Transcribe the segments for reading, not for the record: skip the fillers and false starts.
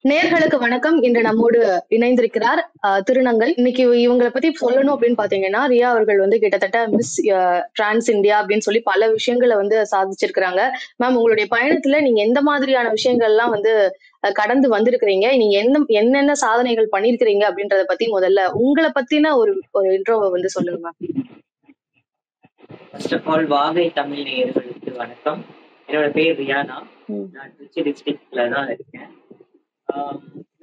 நேர்களுக்கு வணக்கம். இன்று நம்மோடு இணைந்திருக்கிறார் திருநங்கை. இன்னைக்கு இவங்களை பத்தி சொல்லணும் அப்படின்னு பாத்தீங்கன்னா, ரியா அவர்கள் வந்து கிட்டத்தட்ட மிஸ் டிரான்ஸ் இந்தியா அப்படின்னு சொல்லி பல விஷயங்களை வந்து சாதிச்சிருக்கிறாங்க. மேம், உங்களுடைய பயணத்துல நீங்க எந்த மாதிரியான விஷயங்கள்லாம் வந்து கடந்து வந்திருக்கிறீங்க, நீங்க என்னென்ன சாதனைகள் பண்ணிருக்கிறீங்க அப்படின்றத பத்தி முதல்ல உங்களை பத்தின ஒரு ஒரு இன்ட்ரோவை வந்து சொல்லுங்க மேம். ஃபர்ஸ்ட் ஆஃப் ஆல் வாகை தமிழ் நேயர்களுக்கு வணக்கம். என்னோட பேர் ரியானா. நான் திருச்சி டிஸ்ட்ரிக்ட்ல தான் இருக்கேன்.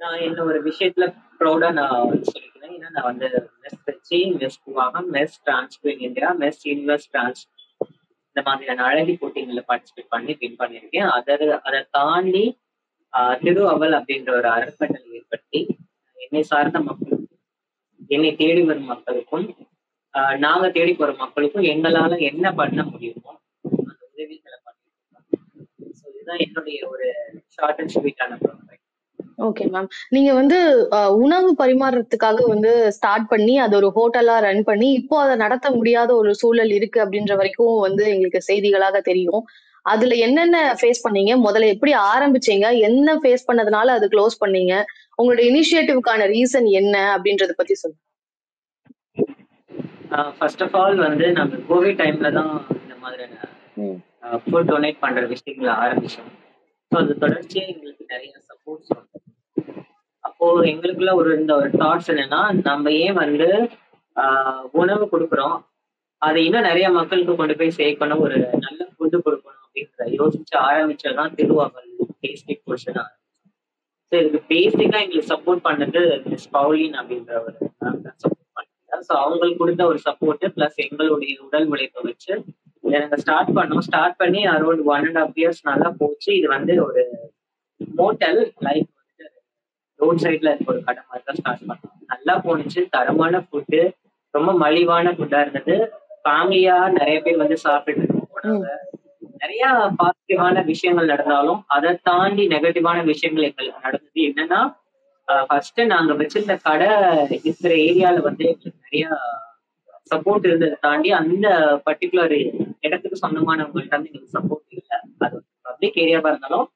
நான் என்ன ஒரு விஷயத்துல ப்ரௌடா நான் சொல்லிக்கிறேன். ஏன்னா நான் வந்து miss Trichy, miss Koovagam, miss trans queen India, miss universe trans இந்த மாதிரியான அழகி போட்டிகளில் பார்ட்டிசிபேட் பண்ணி வின் பண்ணியிருக்கேன். அதை தாண்டி திரு அவல் அப்படின்ற ஒரு அறக்கட்டளை ஏற்படுத்தி என்னை சார்ந்த மக்களுக்கும் என்னை தேடி வரும் மக்களுக்கும் நாங்க தேடி போற மக்களுக்கும் எங்களால என்ன பண்ண முடியுமோ அந்த உதவிகளை பண்ணிருக்கோம். இதுதான் என்னுடைய ஒரு ஷார்ட் அண்ட் ஸ்வீட்டான ப்ரோக்ராம். ஓகே மேம், நீங்க வந்து உணவு பரிமாறுறதுக்காக வந்து ஸ்டார்ட் பண்ணி அது ஒரு ஹோட்டலா ரன் பண்ணி இப்போ அதை நடத்த முடியாத ஒரு சூழல் இருக்கு அப்படின்ற வரைக்கும் வந்து எங்களுக்கு செய்திகளாக தெரியும். அதுல என்னென்ன ஃபேஸ் பண்ணீங்க, முதல்ல எப்படி ஆரம்பிச்சீங்க, என்ன ஃபேஸ் பண்ணதுனால அது க்ளோஸ் பண்ணீங்க, உங்களோட இனிஷியேட்டிவ்க்கான ரீசன் என்ன அப்படின்றத பத்தி சொல்லுங்க. ஃபர்ஸ்ட் ஆஃப் ஆல் வந்து நாங்க கோவிட் டைம்ல தான் இந்த மாதிரியான ஃபுட் டொனேட் பண்ற விஷயங்களை ஆரம்பிச்சோம். ஸோ அது தொடர்ச்சியா எங்களுக்கு நிறைய சப்போர்ட்ஸ் வந்து அப்போ எங்களுக்குள்ள இந்த ஒரு தாட்ஸ் என்னன்னா, நம்ம ஏன் வந்து உணவு கொடுக்குறோம், அதை இன்னும் நிறைய மக்களுக்கு கொண்டு போய் சேர்க்கணும், ஒரு நல்ல ஃபுட்டு கொடுக்கணும் அப்படின்றத யோசிச்சு ஆரம்பிச்சதுதான் திருவாவல் டேஸ்டி போர்ஷனா. ஸோ இதுக்கு பேசிக்கா எங்களுக்கு சப்போர்ட் பண்ணது மிஸ் பவுலின் அப்படின்ற ஒரு சப்போர்ட் பண்ணாங்க. ஸோ அவங்களுக்கு கொடுத்த ஒரு சப்போர்ட் பிளஸ் எங்களுடைய உடல் உழைப்பை வச்சு இதை நாங்கள் ஸ்டார்ட் பண்ணி அரௌண்ட் 1.5 years நல்லா போச்சு. இது வந்து ஒரு மோட்டல் லைக் வந்துட்டு ரோட் சைட்ல இருக்க ஒரு கடை மாதிரி தான் ஸ்டார்ட் பண்ணோம். நல்லா போனுச்சு, தரமான ஃபுட்டு, ரொம்ப மலிவான ஃபுட்டா இருந்தது. ஃபேமிலியா நிறைய பேர் வந்து சாப்பிட்டு போனாங்க. நிறைய பாசிட்டிவான விஷயங்கள் நடந்தாலும் அதை தாண்டி நெகட்டிவான விஷயங்கள் எங்களுக்கு நடந்தது. என்னன்னா, ஃபர்ஸ்ட் நாங்க வச்சிருந்த கடை இருக்கிற ஏரியால வந்து எங்களுக்கு நிறைய சப்போர்ட் இருந்ததை தாண்டி அந்த பர்டிகுலர் இடத்துக்கு சொந்தமானவங்கள்ட்ட வந்து எங்களுக்கு சப்போர்ட் இல்லை. அது பப்ளிக் ஏரியாவா இருந்தாலும்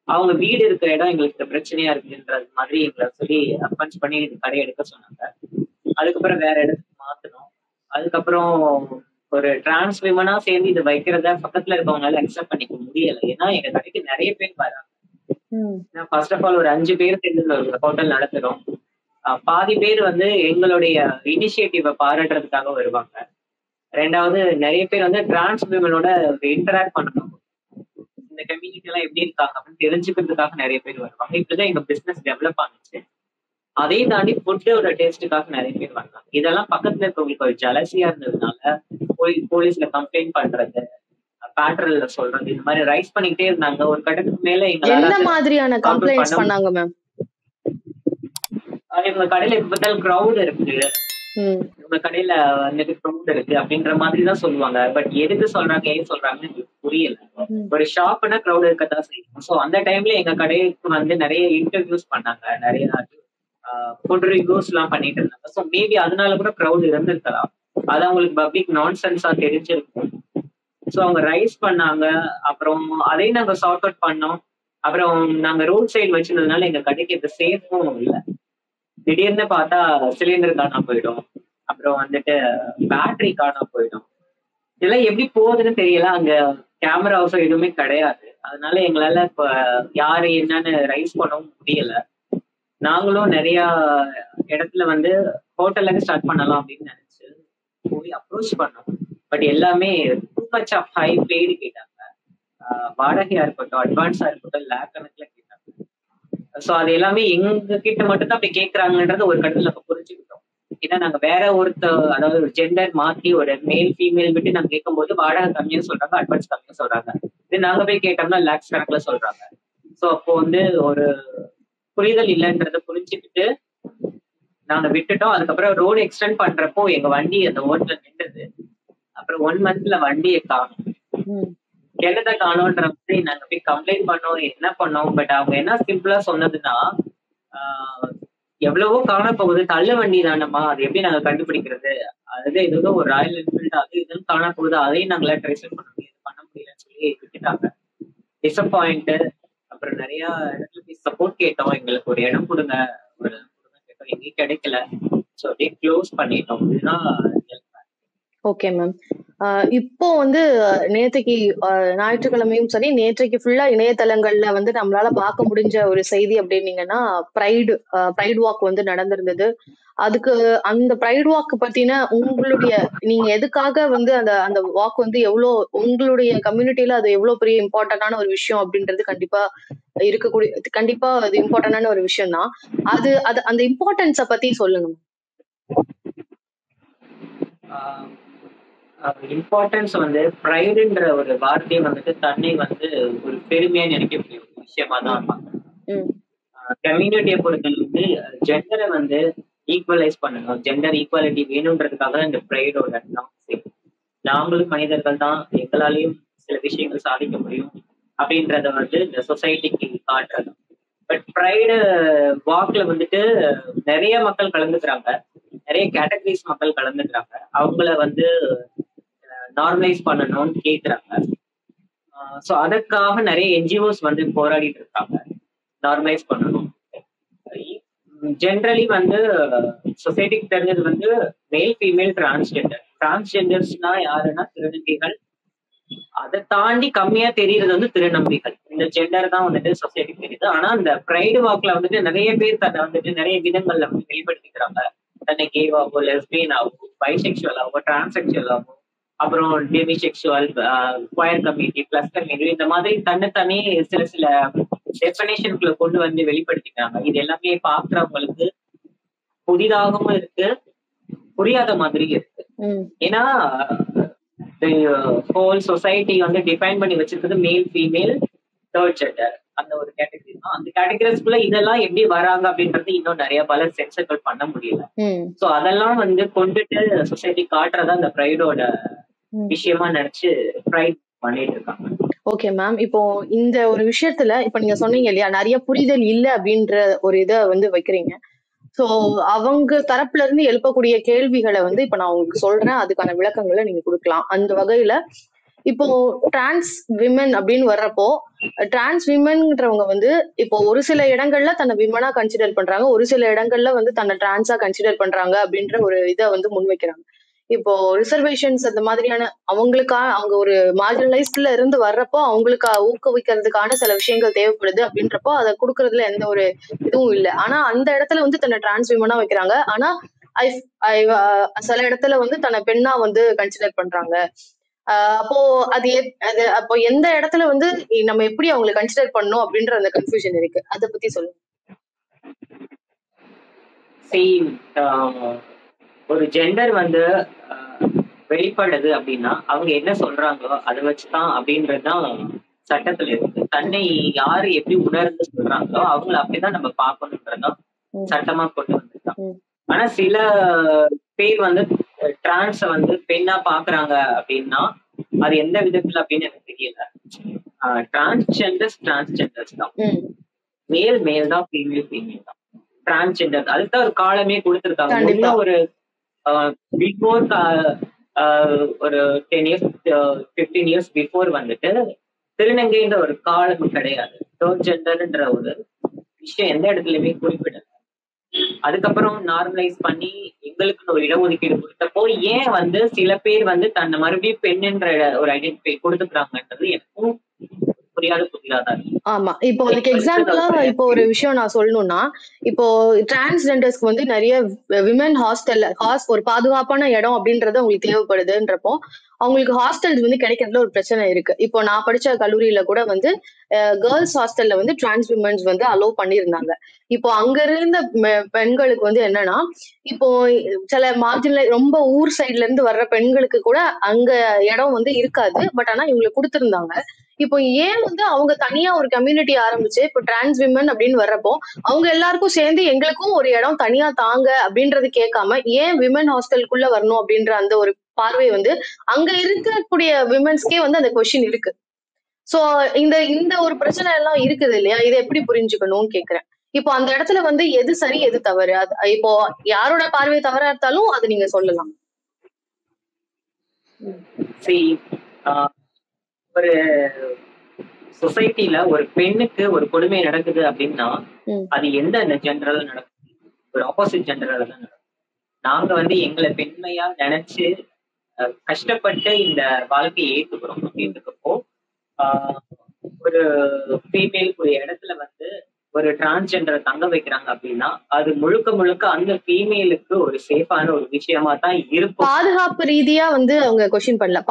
அவங்க வீடு இருக்கிற இடம் எங்களுக்கு பிரச்சனையா இருக்குன்றது மாதிரி எங்களை சொல்லி அப்ரோச் பண்ணி கடை எடுக்க சொன்னாங்க. அதுக்கப்புறம் வேற இடத்துக்கு மாத்தணும். அதுக்கப்புறம் ஒரு டிரான்ஸ் விமனா சேர்ந்து இது வைக்கிறத பக்கத்துல இருக்கவங்களால அக்செப்ட் பண்ணிக்க முடியல. ஏன்னா எங்க கடைக்கு நிறைய பேர் வராங்க. ஃபர்ஸ்ட் ஆஃப் ஆல் ஒரு 5 பேர் சேர்ந்து ஒரு ஹோட்டல் நடத்துறோம். பாதி பேர் வந்து எங்களுடைய இனிஷியேட்டிவை பாராட்டுறதுக்காக வருவாங்க. ரெண்டாவது, நிறைய பேர் வந்து டிரான்ஸ் விமனோட இன்டராக்ட் பண்ணணும், இந்த கம்யூனிட்டி எல்லாம் எப்படி இருக்காங்க அப்படின்னு தெரிஞ்சுக்கிறதுக்காக நிறைய பேர் வருவாங்க. இப்படிதான் எங்க பிசினஸ் டெவலப் ஆனிச்சு. அதே தாண்டி ஃபுட்டோட டேஸ்ட்டுக்காக நிறைய பேர் வந்தாங்க. இதெல்லாம் பக்கத்துல இருக்கவங்களுக்கு ஒரு ஜலசியா இருந்ததுனால போலீஸ்ல கம்ப்ளைண்ட் பண்றது, பேட்ரல்ல சொல்றது, இந்த மாதிரி ரைஸ் பண்ணிக்கிட்டே இருந்தாங்க. ஒரு கட்டத்துக்கு மேல என்ன மாதிரியான கம்ப்ளைண்ட்ஸ் பண்ணாங்க மேம்? இவங்க கடையில எப்ப பார்த்தாலும் கிரௌட் இருக்கு, இவங்க கடையில வந்துட்டு கிரௌட் இருக்கு அப்படின்ற மாதிரி தான் சொல்லுவாங்க. பட் எதுக்கு சொல்றாங்க, ஏன் சொல்றாங்கன்னு எங்களுக்கு புரியல. ஒரு ஷாப்னா கிரௌட் இருக்கத்தான் செய்யும். ஸோ அந்த டைம்ல எங்க கடைக்கு வந்து நிறைய இன்டர்வியூஸ் பண்ணாங்க, நிறைய ஃபுட் ரிவ்யூஸ் எல்லாம் பண்ணிட்டு இருந்தாங்க. ஸோ மேபி அதனால கூட கிரௌட் இருந்திருக்கலாம். அது அவங்களுக்கு பப்ளிக் நான்சென்ஸா தெரிஞ்சிருக்கும். ஸோ அவங்க ரைஸ் பண்ணாங்க. அப்புறம் அதையும் நாங்க சார்ட் அவுட் பண்ணோம். அப்புறம் நாங்க ரோட் சைடு வச்சிருந்ததுனால எங்க கடைக்கு இது சேஃபும் இல்லை. திடீர்னு பார்த்தா சிலிண்டர் காணாம போயிடும், அப்புறம் வந்துட்டு பேட்டரி காணாம போயிடும். இதெல்லாம் எப்படி போகுதுன்னு தெரியல. அங்க கேமராஸும் எதுவுமே கிடையாது. அதனால எங்களால இப்ப யாரு என்னன்னு ரைஸ் பண்ணவும் முடியல. நாங்களும் நிறைய இடத்துல வந்து ஹோட்டல்ல ஸ்டார்ட் பண்ணலாம் அப்படின்னு நினைச்சு போய் அப்ரோச் பண்ணோம். பட் எல்லாமே too much of high paid கேட்டாங்க. வாடகையா இருக்கட்டும், அட்வான்ஸா இருக்கட்டும், லேக் கணக்குல கேட்டாங்க. ஸோ அது எல்லாமே எங்க கிட்ட மட்டும் தான் அப்படி கேட்கறாங்கன்றது ஒரு கட்டத்துல நம்ம புரிஞ்சுக்கிட்டோம். ஏன்னா நாங்க வேற அதாவது ஒரு ஜெண்டர் மாத்தி ஒரு மேல் ஃபீமேல் விட்டு நாங்க கேட்கும்போது வாடகை கம்மியா சொல்றாங்க, அட்வான்ஸ் கம்மியா சொல்றாங்க. இது நாங்க போய் கேட்டோம்னா லேக்ஸ் கணக்குல சொல்றாங்க. ஸோ அப்போ வந்து ஒரு புரிதல் இல்லைன்றத புரிஞ்சுக்கிட்டு நாங்க விட்டுட்டோம். அதுக்கப்புறம் ரோடு எக்ஸ்டெண்ட் பண்றப்போ எங்க வண்டி அந்த ஓட்டுல நின்றுது. அப்புறம் 1 monthல வண்டியை காணும், என்னத காணோன்ற மாதிரி நாங்க போய் கம்ப்ளைண்ட் பண்ணோம், என்ன பண்ணோம். பட் அவங்க என்ன சிம்பிளா சொன்னதுன்னா, எவ்வளவோ காண போகுது, தள்ளு வண்டி தானம்மா, அது எப்படி நாங்க கண்டுபிடிக்கிறது, அது ஏதோ ஒரு ராயல் என்ஃபீல்டு அது இதுன்னு காண போகுது, அதையும் நாங்களா ட்ரேஸ் பண்ண முடியலன்னு சொல்லி விட்டுட்டாங்க. டிசப்பாயிண்ட். அப்புறம் நிறைய இடத்துல போய் சப்போர்ட் கேட்டோம், எங்களுக்கு ஒரு இடம் கொடுங்க, ஒரு இடம் கொடுங்க கேட்டோம், எங்கேயும் கிடைக்கல. ஸோ அப்படியே க்ளோஸ் பண்ணிட்டோம். இதுதான். Okay ma'am. இப்போ வந்து நேத்தைக்கு ஞாயிற்றுக்கிழமையும் சரி, நேற்றைக்கு ஃபுல்லா இணையதளங்கள்ல வந்து நம்மளால பார்க்க முடிஞ்ச ஒரு செய்தி அப்படின்னீங்கன்னா, ப்ரைடு வாக் வந்து நடந்திருந்தது. அதுக்கு அந்த ப்ரைடு வாக் பத்தின உங்களுடைய நீங்க எதுக்காக வந்து அந்த அந்த வாக் வந்து உங்களுடைய கம்யூனிட்டில அது எவ்வளவு பெரிய இம்பார்ட்டன்டான ஒரு விஷயம் அப்படின்றது கண்டிப்பா அது இம்பார்ட்டன்டான ஒரு விஷயம் தான். அது அது அந்த இம்பார்ட்டன்ஸ பத்தி சொல்லுங்க. இம்பார்ட்டன்ஸ் வந்து ப்ரைடுன்ற ஒரு வார்த்தையை வந்துட்டு தன்னை வந்து ஒரு பெருமையா நினைக்கக்கூடிய ஒரு விஷயமா தான் இருப்பாங்க. கம்யூனிட்டியை பொறுத்தளவுக்கு ஜெண்டரை வந்து ஈக்குவலைஸ் பண்ணணும், ஜெண்டர் ஈக்குவாலிட்டி வேணும்ன்றதுக்காக இந்த ப்ரைடோட நாங்களும் மனிதர்கள் தான், எங்களாலையும் சில விஷயங்கள் சாதிக்க முடியும் அப்படின்றத வந்து இந்த சொசைட்டிக்கு காட்டுறது. பட் ப்ரைடு வாக்ல வந்துட்டு நிறைய மக்கள் கலந்துக்கிறாங்க, நிறைய கேட்டகரிஸ் மக்கள் கலந்துக்கிறாங்க. அவங்கள வந்து நார்மலைஸ் பண்ணணும்னு கேட்குறாங்க. ஸோ அதற்காக நிறைய என்ஜிஓஸ் வந்து போராடிட்டு இருக்காங்க, நார்மலைஸ் பண்ணணும். ஜென்ரலி வந்து சொசைட்டிக்கு தெரிஞ்சது வந்து மேல் ஃபீமேல் டிரான்ஸ்ஜெண்டர்ஸ்னா யாருன்னா திருநங்கைகள். அதை தாண்டி கம்மியா தெரியுறது வந்து திருநம்பிகள். இந்த ஜெண்டர் தான் வந்துட்டு சொசைட்டிக்கு தெரியுது. ஆனா அந்த ப்ரைடு வாக்ல வந்துட்டு நிறைய பேர் தன்னை வந்துட்டு நிறைய விதங்கள்ல வந்து வெளிப்படுத்திக்கிறாங்க. தன்னை கேவாவோ, லெஸ்பியனாவோ, பைசெக்சுவலாவோ, டிரான்செக்சுவலாவோ, அப்புறம் டெமிசெக்சுவல், குயர் கம்யூனிட்டி, பிளஸ் கம்யூனிட்டி, இந்த மாதிரி தன்னைத்தானே சில சில டெஃபினேஷனுக்குள்ள கொண்டு வந்து வெளிப்படுத்திக்கிறாங்க. இது எல்லாமே பாக்குறவங்களுக்கு புதிதாகவும் இருக்கு, புரியாத மாதிரி இருக்கு. ஏன்னா ஹோல் சொசைட்டி வந்து டிஃபைன் பண்ணி வச்சிருக்கிறது மேல், ஃபீமேல், தேர்ட் ஜெண்டர், அந்த ஒரு கேட்டகரி தான். அந்த கேட்டகரிஸ்குள்ள இதெல்லாம் எப்படி வராங்க அப்படின்றது இன்னும் நிறைய பல சென்சர்கள் பண்ண முடியல. சோ அதெல்லாம் வந்து கொண்டுட்டு சொசைட்டி காட்டுறதா இந்த ப்ரைடோட விஷயமா நினைச்சு ப்ரைட் பண்ணிட்டு இருக்காங்க. Okay ma'am. இப்போ இந்த ஒரு விஷயத்துல இப்ப நீங்க சொன்னீங்க இல்லையா, நிறைய புரிதல் இல்ல அப்படின்ற ஒரு இதை வந்து வைக்கிறீங்க. சோ அவங்க தரப்புல இருந்து எழுப்பக்கூடிய கேள்விகளை வந்து இப்ப நான் உங்களுக்கு சொல்றேன், அதுக்கான விளக்கங்களை நீங்க கொடுக்கலாம். அந்த வகையில இப்போ டிரான்ஸ் விமன் அப்படின்னு வர்றப்போ, டிரான்ஸ் விமன்ன்றவங்க வந்து இப்போ ஒரு சில இடங்கள்ல தன்னை விமனா கன்சிடர் பண்றாங்க, ஒரு சில இடங்கள்ல வந்து தன்னை டிரான்ஸா கன்சிடர் பண்றாங்க அப்படின்ற ஒரு இதை வந்து முன்வைக்கிறாங்க. இப்போ ரிசர்வேஷன்ஸ் அந்த மாதிரியான அவங்க ஒரு மார்ஜினலைஸ்ட்ல இருந்து வர்றப்போ அவங்களுக்கு ஊக்குவிக்கிறதுக்கான சில விஷயங்கள் தேவைப்படுது அப்படின்றப்போ அதை கொடுக்கறதுல எந்த ஒரு இதுவும் இல்லை. ஆனா அந்த இடத்துல வந்து தன்னை டிரான்ஸ் விமனா வைக்கிறாங்க. ஆனா சில இடத்துல வந்து தன்னை பெண்ணா வந்து கன்சிடர் பண்றாங்க. அப்போ அப்போ எந்த இடத்துல வந்து நம்ம எப்படி அவங்களை கன்சிடர் பண்ணணும் அப்படின்ற அந்த கன்ஃபியூஷன் இருக்கு. அதை பத்தி சொல்லுங்க. ஒரு ஜெண்டர் வந்து வெளிப்படுது அப்படின்னா அவங்க என்ன சொல்றாங்களோ அதை வச்சுதான் அப்படின்றதுதான் சட்டத்துல இருக்கு. தன்னை யாரு எப்படி உணர்ந்து சொல்றாங்களோ அவங்களை அப்படிதான் நம்ம பார்க்கணுன்றதுதான் சட்டமா கொண்டு வந்திருக்காங்க. ஆனா சில பேர் வந்து டிரான்ஸ வந்து பெண்ணா பாக்குறாங்க அப்படின்னா அது எந்த விதத்துல அப்படின்னு எனக்கு தெரியல. டிரான்ஸ்ஜெண்டர்ஸ் தான், மேல் தான், ஃபீமேல் தான். டிரான்ஸ்ஜெண்டர் அதுதான் ஒரு காலமே கொடுத்திருக்காங்க. ஒரு பிஃபோர் ஒரு 10 years 15 years பிஃபோர் வந்துட்டு திருநங்கைன்ற ஒரு காலம் கிடையாது. தேர்ட் ஜெண்டர்ன்ற ஒரு விஷயம் எந்த இடத்துலயுமே குறிப்பிடல. அதுக்கப்புறம் நார்மலைஸ் பண்ணி எங்களுக்கு ஒரு இடஒதுக்கீடு கொடுத்தப்போ ஏன் வந்து சில பேர் வந்து தன்னை மறுபடியும் பெண்ணுன்ற ஒரு ஐடென்டிஃபை கொடுத்துக்கிறாங்கன்றது எனக்கும் புரியாதான். ஆமா. இப்போ அதுக்கு எக்ஸாம்பிளா இப்போ ஒரு விஷயம் நான் சொல்லணும்னா, இப்போ டிரான்ஸ்ஜெண்டர்ஸ்க்கு வந்து நிறைய விமன் ஒரு பாதுகாப்பான இடம் அப்படின்றது அவங்களுக்கு தேவைப்படுதுன்றப்போ அவங்களுக்கு ஹாஸ்டல்ஸ் வந்து கிடைக்கிறதுல ஒரு பிரச்சனை இருக்கு. இப்போ நான் படிச்ச கல்லூரியில கூட வந்து கேர்ள்ஸ் ஹாஸ்டல்ல வந்து டிரான்ஸ் விமன்ஸ் வந்து அலோவ் பண்ணியிருந்தாங்க. இப்போ அங்க இருந்த பெண்களுக்கு வந்து என்னன்னா, இப்போ சில ரொம்ப ஊர் சைட்ல இருந்து வர்ற பெண்களுக்கு கூட அங்க இடம் வந்து இருக்காது. பட் ஆனா இவங்களுக்கு கொடுத்திருந்தாங்க. இப்போ ஏன் வந்து அவங்க தனியா ஒரு கம்யூனிட்டி ஆரம்பிச்சு இப்போ டிரான்ஸ் விமன் அப்படின்னு வர்றப்போ அவங்க எல்லாருக்கும் சேர்ந்து எங்களுக்கும் ஒரு இடம் தனியா தாங்க அப்படின்றது கேட்காம ஏன் விமன் ஹாஸ்டலுக்குள்ள வரணும் அப்படின்ற அந்த ஒரு பார்வை வந்து அங்க இருக்கக்கூடிய விமன்ஸ்க்கே வந்து அந்த கொஸ்டின் இருக்கு. சோ இந்த ஒரு பிரச்சனை எல்லாம் இருக்குது இல்லையா, இதை எப்படி புரிஞ்சுக்கணும்னு கேக்குறேன். இப்போ அந்த இடத்துல வந்து எது சரி எது தவறு, இப்போ யாரோட பார்வை தவறா இருந்தாலும் அது நீங்க சொல்லலாம். ஒரு சொசைட்டில ஒரு பெண்ணுக்கு ஒரு கொடுமை நடக்குது அப்படின்னா அது எந்த ஜென்டர்ல நடக்குது? ஒரு ஆப்போசிட் ஜென்டர்ல தான் நடக்கும். நாங்க வந்து எங்களை பெண்மையா நினைச்சு கஷ்டப்பட்டு இந்த வாழ்க்கையை ஏத்துக்கிறோம் அப்படின்றப்போ ஒரு ஃபீமேல் ஒரு இடத்துல வந்து ஒரு டிரான்ஸ்ஜெண்டரை தங்க வைக்கிறாங்க அப்படின்னா அது முழுக்க முழுக்க அந்த ஃபீமேலுக்கு ஒரு சேஃபான ஒரு விஷயமா தான் இருக்கும். பாதுகாப்பு ரீதியா வந்து அவங்க கொஸ்டின் பண்ணல,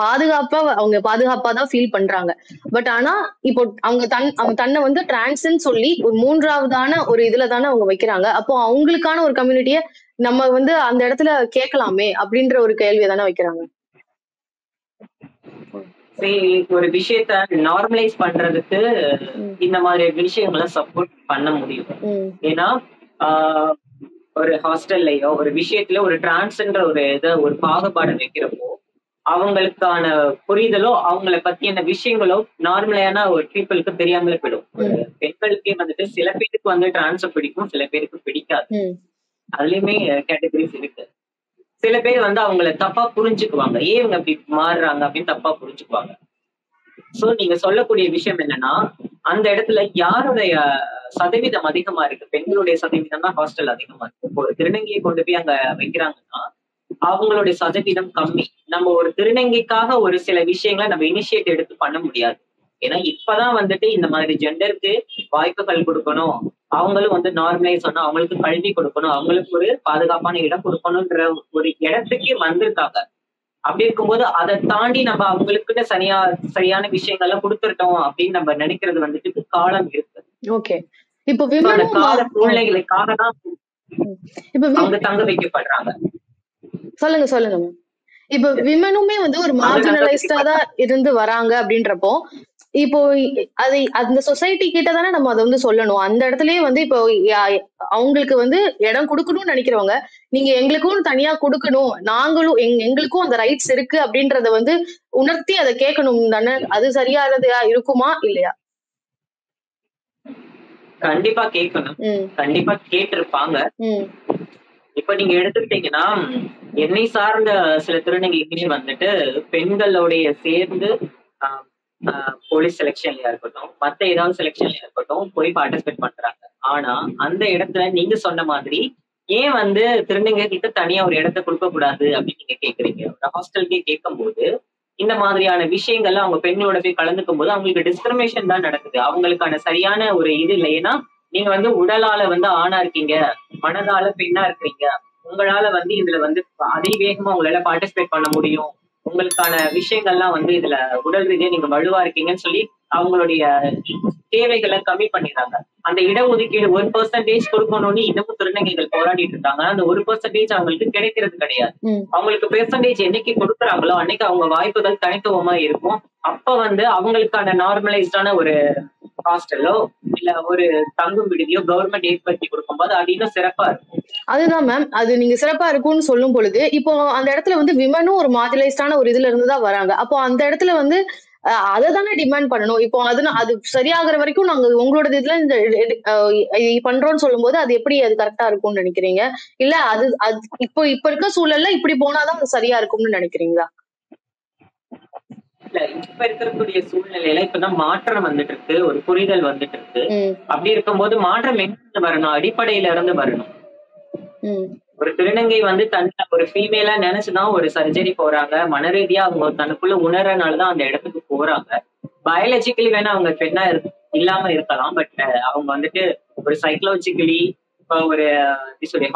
அவங்க பாதுகாப்பா தான் ஃபீல் பண்றாங்க. பட் ஆனா இப்போ அவங்க தன்னை வந்து டிரான்ஸ்ன்னு சொல்லி ஒரு மூன்றாவதான ஒரு இதுல தானே அவங்க வைக்கிறாங்க. அப்போ அவங்களுக்கான ஒரு கம்யூனிட்டிய நம்ம வந்து அந்த இடத்துல கேட்கலாமே அப்படின்ற ஒரு கேள்வியை தானே வைக்கிறாங்க. ஒரு விஷயத்த நார்மலைஸ் பண்றதுக்கு இந்த மாதிரி விஷயங்களை சப்போர்ட் பண்ண முடியும். ஏன்னா ஒரு ஹாஸ்டல்லையோ ஒரு விஷயத்துல ஒரு டிரான்ஸ்ன்ற ஒரு பாகுபாடு வைக்கிறப்போ அவங்களுக்கான புரிதலோ அவங்களை பத்தியான விஷயங்களோ நார்மலான ஒரு பீப்புளுக்கு தெரியாமலே போயிடும். பெண்களுக்கே வந்துட்டு சில பேருக்கு வந்து டிரான்ஸ பிடிக்கும், சில பேருக்கு பிடிக்காது. அதுலயுமே கேட்டகரிஸ் இருக்கு. சில பேர் வந்து அவங்கள தப்பா புரிஞ்சுக்குவாங்க, ஏன் இவங்க அப்படி மாறுறாங்க அப்படின்னு தப்பா புரிஞ்சுக்குவாங்க. சோ நீங்க சொல்லக்கூடிய விஷயம் என்னன்னா அந்த இடத்துல யாருடைய சதவீதம் அதிகமா இருக்கு? பெண்களுடைய சதவீதம் தான் ஹாஸ்டல் அதிகமா இருக்கு. இப்போ ஒரு திருநங்கையை கொண்டு போய் அங்க வைக்கிறாங்கன்னா அவங்களுடைய சதவீதம் கம்மி. நம்ம ஒரு திருநங்கைக்காக ஒரு சில விஷயங்களை நம்ம இனிஷியேட் எடுத்து பண்ண முடியாது. ஏன்னா இப்பதான் வந்துட்டு இந்த மாதிரி ஜெண்டருக்கு வாய்ப்புகள் கொடுக்கணும், அவங்களும் வந்து நார்மலைஸ் பண்ணணும், அவங்களுக்கு கல்வி கொடுக்கணும், அவங்களுக்கு ஒரு பாதுகாப்பான இடம் கொடுக்கணும்ன்ற ஒரு இடத்துக்கே வந்திருக்காங்க. அப்படி இருக்கும்போது அதை தாண்டி நம்ம அவங்களுக்குன்னு சரியான விஷயங்கள்லாம் கொடுத்துட்டோம் அப்படின்னு நம்ம நினைக்கிறது வந்துட்டு காலம் இருக்கு. ஓகே, இப்போ அந்த கால சூழ்நிலைகளுக்காக தான் அவங்க தங்க வைக்கப்படுறாங்க. சொல்லுங்க. இப்போ விமனுமே வந்து ஒரு மார்ஜினலைஸ்டா தான் இருந்து வராங்க அப்படின்றப்போ இப்போ அது அந்த சொசைட்டி கிட்ட தானே நம்ம அதை வந்து சொல்லணும். அந்த இடத்துலயே வந்து இப்போ அவங்களுக்கு வந்து இடம் கொடுக்கணும்னு நினைக்கிறவங்க நீங்க எங்களுக்கும் தனியா கொடுக்கணும், நாங்களும் எங்களுக்கும் அந்த ரைட்ஸ் இருக்கு அப்படின்றத வந்து உணர்த்தி அதை கேட்கணும் தானே. அது சரியானதா இருக்குமா இல்லையா? கண்டிப்பா கேட்கணும், கண்டிப்பா கேட்டிருப்பாங்க. இப்ப நீங்க எடுத்துக்கிட்டீங்கன்னா என்னை சார்ந்த சில திருநங்கைகளே வந்துட்டு பெண்களுடைய சேர்ந்து போலீஸ் செலெக்ஷன்லயா இருக்கட்டும், மத்த ஏதாவது செலெக்ஷன்லயா இருக்கட்டும் போய் பார்ட்டிசிபேட் பண்றாங்க. ஆனா அந்த இடத்துல நீங்க சொன்ன மாதிரி ஏன் வந்து திருநங்கை கிட்ட தனியா ஒரு இடத்த கொடுக்க கூடாது அப்படின்னு நீங்க கேக்குறீங்க. ஒரு ஹாஸ்டலுக்கே கேட்கும் போது இந்த மாதிரியான விஷயங்கள்ல அவங்க பெண்களோட போய் கலந்துக்கும் போது அவங்களுக்கு டிஸ்கிரிமினேஷன் தான் நடக்குது. அவங்களுக்கான சரியான ஒரு இது இல்லை. ஏன்னா நீங்க வந்து உடலால வந்து ஆணா இருக்கீங்க, மனதால பெண்ணா இருக்கீங்க, உங்களால வந்து இதுல வந்து அதிவேகமா உங்களால பார்ட்டிசிபேட் பண்ண முடியும், உங்களுக்கான விஷயங்கள்லாம் வந்து இதுல உடல் ரீதியா நீங்க வலுவா இருக்கீங்கன்னு சொல்லி அவங்களுடைய தேவைகளை கம்மி பண்ணிடுறாங்க. அந்த இடஒதுக்கீடு 1% கொடுக்கணும்னு இன்னமும் திருநங்கைகள் போராடிட்டு இருக்காங்க. அந்த 1% அவங்களுக்கு கிடைக்கிறது கிடையாது. அவங்களுக்கு பெர்சன்டேஜ் என்னைக்கு கொடுக்குறாங்களோ அன்னைக்கு அவங்க வாய்ப்புகள் தனித்துவமா இருக்கும். அப்ப வந்து அவங்களுக்கான நார்மலைஸ்டான ஒரு ஹாஸ்டலோ இல்ல ஒரு தங்கும் விடுதியோ கவர்மெண்ட் ஏற்படுத்தி கொடுக்கும்போது அது இன்னும் சிறப்பா இருக்கும். அதுதான் மேம், அது நீங்க சிறப்பா இருக்கும்னு சொல்லும் பொழுது இப்போ அந்த இடத்துல வந்து விமனும் ஒரு மார்ஜினலைஸ்டான ஒரு இதுல இருந்துதான் வராங்க. அப்போ அந்த இடத்துல வந்து அதை தானே டிமாண்ட் பண்ணணும். இப்போ அது சரியாகிற வரைக்கும் நாங்க உங்களோட இதுல இந்த பண்றோம்னு சொல்லும் போது அது எப்படி அது கரெக்டா இருக்கும்னு நினைக்கிறீங்க? இல்ல அது இப்போ இருக்க சூழல்ல இப்படி போனாதான் அது சரியா இருக்கும்னு நினைக்கிறீங்களா? இல்ல இப்ப இருக்கக்கூடிய சூழ்நிலையில இப்பதான் மாற்றம் வந்துட்டு இருக்கு, ஒரு புரிதல் வந்துட்டு இருக்கு. அப்படி இருக்கும்போது மாற்றம் எங்க வரணும்? அடிப்படையில இருந்து வரணும். ஒரு திருநங்கை வந்து தன்னை ஒரு ஃபீமேலா நினைச்சுதான் ஒரு சர்ஜரி போறாங்க. மனரீதியா அவங்க தனக்குள்ள உணர்றதுனாலதான் அந்த இடத்துக்கு போறாங்க. பயாலஜிக்கலி வேணா அவங்க பெண்ணா இல்லாம இருக்கலாம். பட் அவங்க வந்துட்டு ஒரு சைக்கலாஜிக்கலி ஒரு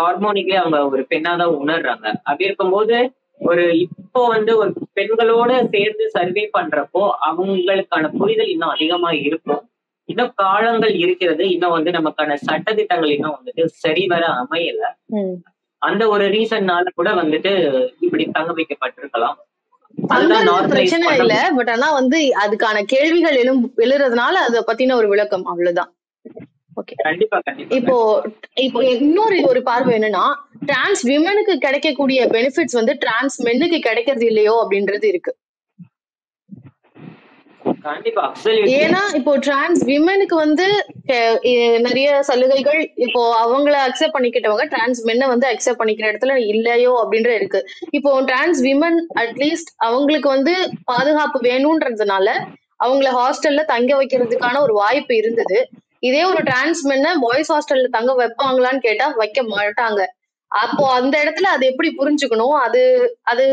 ஹார்மோனிக்கலி அவங்க ஒரு பெண்ணாதான் உணர்றாங்க. அப்படி இருக்கும்போது இப்போ வந்து ஒரு பெண்களோட சேர்ந்து சர்வே பண்றப்போ அவங்களுக்கான புரிதல் இன்னும் அதிகமா இருக்கும். இன்னும் காலங்கள் இருக்கிறது. இன்னும் வந்து நமக்கான சட்டதிட்டங்கள் இன்னும் வந்துட்டு சரிவர அமையல. அந்த ஒரு ரீசன்னால கூட வந்துட்டு இப்படி தங்க வைக்கப்பட்டிருக்கலாம். பிரச்சனை இல்ல. பட் ஆனா வந்து அதுக்கான கேள்விகள் எழுறதுனால அதை பத்தின ஒரு விளக்கம் அவ்வளவுதான். இப்போ இன்னொரு ஒரு பார்வை என்னன்னா டிரான்ஸ் விமனுக்கு கிடைக்கக்கூடிய பெனிஃபிட்ஸ் வந்து டிரான்ஸ் மென்னுக்கு கிடைக்கிறது இல்லையோ அப்படின்றது இருக்கு. ஏன்னா இப்போ டிரான்ஸ் விமனுக்கு வந்து நிறைய சலுகைகள் இப்போ அவங்கள அக்செப்ட் பண்ணிக்கிட்டவங்க டிரான்ஸ் மென்னை வந்து அக்செப்ட் பண்ணிக்கிற இடத்துல இல்லையோ அப்படின்ற இருக்கு. இப்போ டிரான்ஸ் விமன் அட்லீஸ்ட் அவங்களுக்கு வந்து பாதுகாப்பு வேணும்ன்றதுனால அவங்கள ஹாஸ்டல்ல தங்க வைக்கிறதுக்கான ஒரு வாய்ப்பு இருந்தது. இதே ஒரு டிரான்ஸ் மென்ன பாய்ஸ் ஹாஸ்டல்ல தங்க வைப்பாங்களான்னு கேட்டா வைக்க மாட்டாங்க. அப்போ அந்த இடத்துல அது எப்படி புரிஞ்சுக்கணும்? அது அது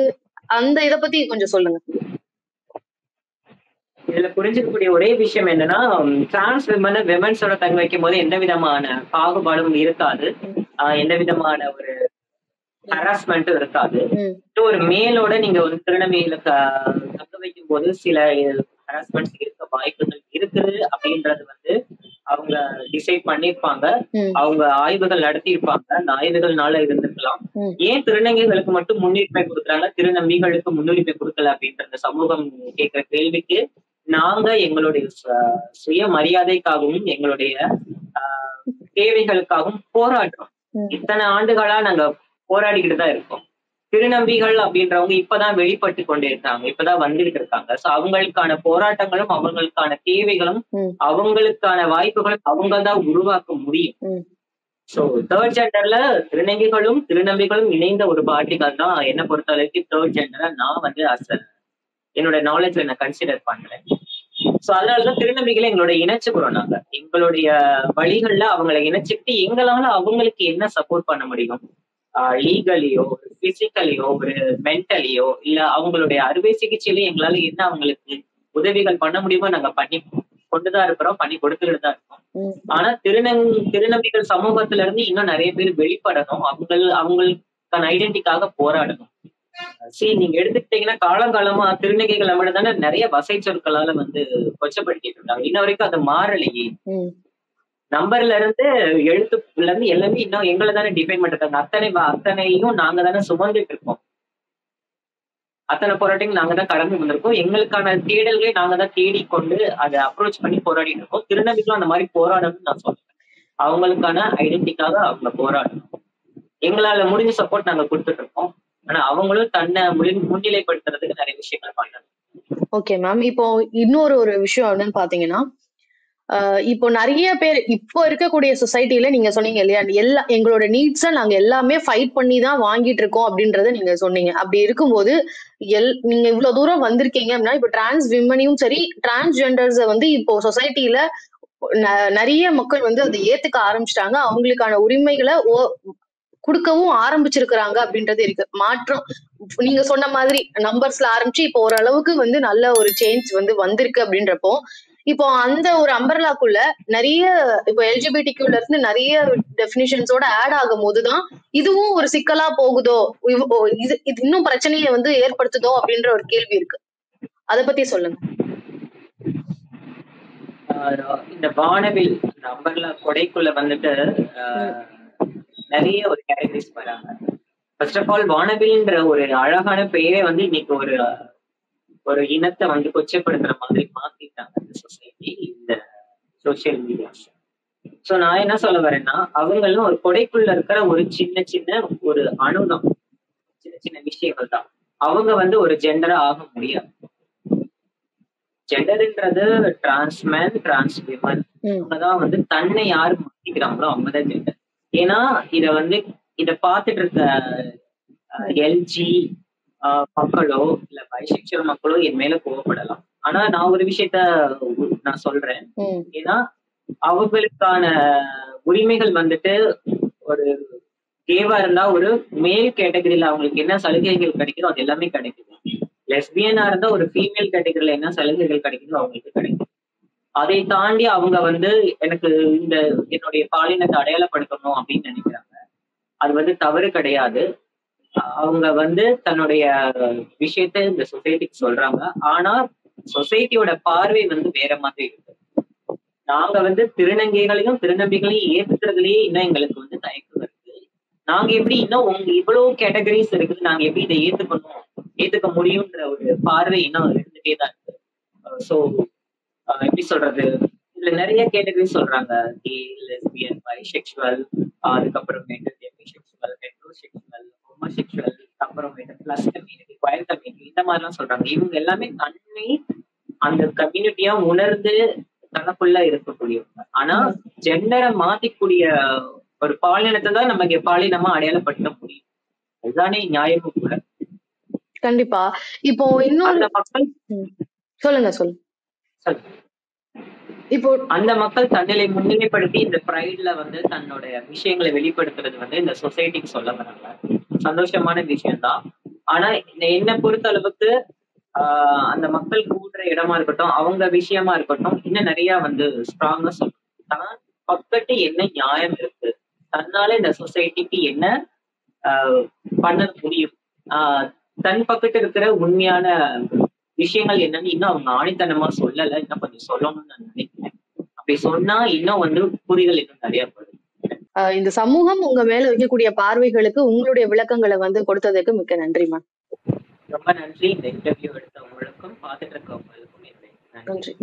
அந்த இத பத்தி கொஞ்சம் சொல்லுங்க. இதுல புரிஞ்சுக்கக்கூடிய ஒரே விஷயம் என்னன்னா, டிரான்ஸ் விமன்ஸோட தங்க வைக்கும் போது எந்த விதமான பாகுபாடும் இருக்காது. எந்த விதமான ஒரு ஹராஸ்மெண்ட்டும் இருக்காது. ஒரு மேலோட நீங்க ஒரு திருநங்கையில தங்க வைக்கும் போது சில ஹராஸ்மெண்ட்ஸ் இருக்க வாய்ப்புகள் இருக்குது அப்படின்றது வந்து அவங்க டிசைட் பண்ணிருப்பாங்க. அவங்க ஆய்வுகள் நடத்தியிருப்பாங்க. அந்த ஆய்வுகள்னால இருந்திருக்கலாம். ஏன் திருநங்கைகளுக்கு மட்டும் முன்னுரிமை கொடுக்குறாங்க, திருநம்பிகளுக்கு முன்னுரிமை கொடுக்கல அப்படின்ற சமூகம் கேட்கிற கேள்விக்கு நாங்க எங்களுடைய சுய மரியாதைக்காகவும் எங்களுடைய தேவைகளுக்காகவும் போராடுறோம். இத்தனை ஆண்டுகளா நாங்க போராடிக்கிட்டு தான் இருக்கோம். திருநம்பிகள் அப்படின்றவங்க இப்பதான் வெளிப்பட்டு கொண்டு இருக்காங்க, இப்பதான் வந்துகிட்டு இருக்காங்க. சோ அவங்களுக்கான போராட்டங்களும் அவங்களுக்கான தேவைகளும் அவங்களுக்கான வாய்ப்புகளும் அவங்க தான் உருவாக்க முடியும். சோ தேர்ட் ஜெண்டர்ல திருநங்கைகளும் திருநம்பிகளும் இணைந்த ஒரு பார்ட்டிகள் தான் என்ன பொறுத்த வரைக்கும் தேர்ட் ஜெண்டரை நான் வந்து என்னோட நாலேஜ்ல நான் கன்சிடர் பண்றேன். சோ அதனாலதான் திருநம்பிகளை எங்களோட இணைச்சுக்கிறோம். நாங்க எங்களுடைய வழிகள்ல அவங்களை இணைச்சுக்கிட்டு எங்களால அவங்களுக்கு என்ன சப்போர்ட் பண்ண முடியும், லீகலியோ பிசிக்கலியோ ஒரு மென்டலியோ இல்ல அவங்களுடைய அறுவை சிகிச்சையிலயும் எங்களால என்ன அவங்களுக்கு உதவிகள் பண்ண முடியுமோ நாங்க பண்ணி கொண்டுதான் இருக்கிறோம், பண்ணி கொடுத்துட்டு தான் இருக்கோம். ஆனா திருநம்பிகள் சமூகத்துல இருந்து இன்னும் நிறைய பேர் வெளிப்படணும், அவங்களுக்கான ஐடென்டிட்டிக்காக போராடணும். சரி, நீங்க எடுத்துக்கிட்டீங்கன்னா காலங்காலமா திருநங்கைகள் நம்மள தானே நிறைய வசை சொற்களால வந்து கொச்சப்படுத்திட்டு இருக்காங்க. இன்ன வரைக்கும் அது மாறலையே. நம்பர்ல இருந்து எழுத்துல இருந்து எல்லாமே இன்னும் எங்களை தானே டிஃபைன் பண்ணிருக்காங்க. அத்தனையும் நாங்க தானே சுமந்துட்டு இருக்கோம். அத்தனை போராட்டங்கள் நாங்க தான் கடந்து வந்திருக்கோம். எங்களுக்கான தேடல்களை நாங்க தான் தேடிக்கொண்டு அதை அப்ரோச் பண்ணி போராடிட்டு இருக்கோம். திருநங்கைகளும் அந்த மாதிரி போராடணும்னு நான் சொல்றேன். அவங்களுக்கான ஐடென்டிட்டிக்காக அவங்க போராடணும். எங்களால முடிஞ்ச சப்போர்ட் நாங்க கொடுத்துட்டு இருக்கோம். ஆனா அவங்களும் தன்னை முன்னிலைப்படுத்துறதுக்கு நிறைய விஷயங்கள் பண்றாங்க. Okay ma'am. இப்போ இன்னொரு விஷயம் என்னன்னு பாத்தீங்கன்னா, இப்போ நிறைய பேர் இப்போ இருக்கக்கூடிய சொசைட்டில நீங்க சொன்னீங்க இல்லையா, எங்களோட நீட்ஸ நாங்க எல்லாமே ஃபைட் பண்ணி தான் வாங்கிட்டு இருக்கோம் அப்படின்றத நீங்க சொன்னீங்க. அப்படி இருக்கும்போது நீங்க இவ்வளவு தூரம் வந்திருக்கீங்க அப்படின்னா, இப்போ டிரான்ஸ் விமனையும் சரி டிரான்ஸ்ஜெண்டர்ஸ வந்து இப்போ சொசைட்டில நிறைய மக்கள் வந்து அதை ஏத்துக்க ஆரம்பிச்சிட்டாங்க. அவங்களுக்கான உரிமைகளை குடுக்கவும் ஆரம்பிச்சிருக்கிறாங்க அப்படின்றது இருக்கு. மாற்றம் நீங்க சொன்ன மாதிரி நம்பர்ஸ்ல ஆரம்பிச்சு இப்போ ஓரளவுக்கு வந்து நல்ல ஒரு சேஞ்ச் வந்து வந்திருக்கு அப்படின்றப்போ, இப்போ அந்த ஒரு அம்பர்லாக்குள்ள நிறைய இப்போ எல்ஜிபிடிக்யூல இருந்து நிறைய டெபினிஷன்ஸோட ஆட் ஆகும் போதுதான் இதுவும் ஒரு சிக்கலா போகுதோ, இது இன்னும் பிரச்சனையை வந்து ஏற்படுத்துதோ அப்படின்ற ஒரு கேள்வி இருக்கு. அத பத்தி சொல்லுங்க. இந்த வானவில் அம்பர்லா கொடைக்குள்ள வந்துட்டு நிறைய ஒரு கேட்டகரிஸ் வராங்க. ஃபர்ஸ்ட் ஆஃப் ஆல் வானவில்ன்ற ஒரு அழகான பெயரை வந்து இன்னைக்கு ஒரு இனத்தை வந்து கொச்சப்படுத்துற மாதிரி மாத்திட்டாங்க இந்த சொசைட்டி, இந்த சோசியல் மீடியாஸ். சோ நான் என்ன சொல்ல வரேன்னா, அவங்களும் ஒரு கொடைக்குள்ள இருக்கிற ஒரு சின்ன ஒரு அணுதான், சின்ன விஷயங்கள் தான். அவங்க வந்து ஒரு ஜெண்டரா ஆக முடியாது. ஜெண்டர்ன்றது டிரான்ஸ்மேன் டிரான்ஸ் விமன் அவங்கதான் வந்து தன்னை யாரு மாத்திக்கிறாங்களோ அவங்கதான் ஜெண்டர். ஏன்னா இத பார்த்துட்டு இருக்க எல்ஜி மக்களோ இல்ல பைசெக்சுவல் மக்களோ என் மேல கோவப்படலாம். ஆனா நான் ஒரு விஷயத்த நான் சொல்றேன். ஏன்னா அவங்களுக்கான உரிமைகள் வந்துட்டு ஒரு கேவா இருந்தா ஒரு மேல் கேட்டகரியில அவங்களுக்கு என்ன சலுகைகள் கிடைக்குதோ அது எல்லாமே கிடைக்குது. லெஸ்பியனா இருந்தா ஒரு ஃபீமேல் கேட்டகரியில என்ன சலுகைகள் கிடைக்குதோ அவங்களுக்கு கிடைக்கும். அதை தாண்டி அவங்க வந்து எனக்கு என்னுடைய பாலினத்தை அடையாளப்படுத்தணும் அப்படின்னு நினைக்கிறாங்க. அது வந்து தவறு கிடையாது. அவங்க வந்து தன்னுடைய விஷயத்த இந்த சொசைட்டிக்கு சொல்றாங்க. ஆனா சொசைட்டியோட பார்வை வந்து வேற மாதிரி இருக்கு. நாங்க வந்து திருநங்கைகளையும் திருநம்பிகளையும் ஏத்துக்கிறதுலயே இன்னும் எங்களுக்கு வந்து தயக்கம் இருக்கு. நாங்க எப்படி இன்னும் இவ்வளவு கேட்டகரிஸ் இருக்குது, நாங்க எப்படி இதை ஏத்துக்க முடியும்ன்ற ஒரு பார்வை இன்னும் இருந்துட்டே தான் இருக்கு. சோ எப்படி சொல்றது, இதுல நிறைய கேட்டகரிஸ் சொல்றாங்க. கே, லெஸ்பியன், பைசெக்சுவல், அதுக்கப்புறமேட்டு டெமிசெக்சுவல், ஹெட்ரோசெக்சுவல், ஹோமோசெக்சுவல், அப்புறமேட்டு பிளஸ் கம்யூனிட்டி, குயர் கம்யூனிட்டி, இந்த மாதிரி எல்லாம் சொல்றாங்க. இவங்க எல்லாமே தன்னை அந்த கம்யூனிட்டியா உணர்ந்து தனக்குள்ள இருக்கக்கூடியவங்க. ஆனா ஜெண்டரை மாத்திக்கூடிய ஒரு பாலினத்தை தான் நமக்கு பாலினமா அடையாளப்படுத்த முடியும். அதுதானே நியாயமும் கூட. கண்டிப்பா. இப்போ இன்னொரு மக்கள் சொல்லுங்க. சொல்லுங்க. இப்போ அந்த மக்கள் தன்னிலை முன்னிலைப்படுத்தி இந்த ப்ரைட்ல வந்து தன்னுடைய விஷயங்களை வெளிப்படுத்துறது வந்து இந்த சொசைட்டிக்கு சொல்ல வராங்க. சந்தோஷமான விஷயம்தான். ஆனா என்ன பொறுத்த அளவுக்கு அந்த மக்கள் கூடுற இடமா இருக்கட்டும், அவங்க விஷயமா இருக்கட்டும், இன்னும் நிறைய வந்து ஸ்ட்ராங்கா சொல்லணும். தான் பக்கத்து என்ன நியாயம் இருக்கு, தன்னால இந்த சொசைட்டிக்கு என்ன ஆஹ் பண்ண முடியும், ஆஹ் தன் பக்கத்து இருக்கிற உண்மையான விஷயங்கள் என்னன்னு இன்னும் அவங்க ஆணித்தனமா சொல்லல. இன்னும் கொஞ்சம் சொல்லணும்னு நான் நினைக்கிறேன். அப்படி சொன்னா இன்னும் வந்து புரிதல் இன்னும் நிறைய படும். இந்த சமூகம் உங்க மேல வைக்கக்கூடிய பார்வைகளுக்கு உங்களுடைய விளக்கங்களை வந்து கொடுத்ததுக்கு மிக்க நன்றிமா. ரொம்ப நன்றி. இந்த இன்டர்வியூ எடுத்த உங்களுக்கும் பார்த்துட்டு இருக்கவங்களுக்கும் என்னுடைய நன்றி.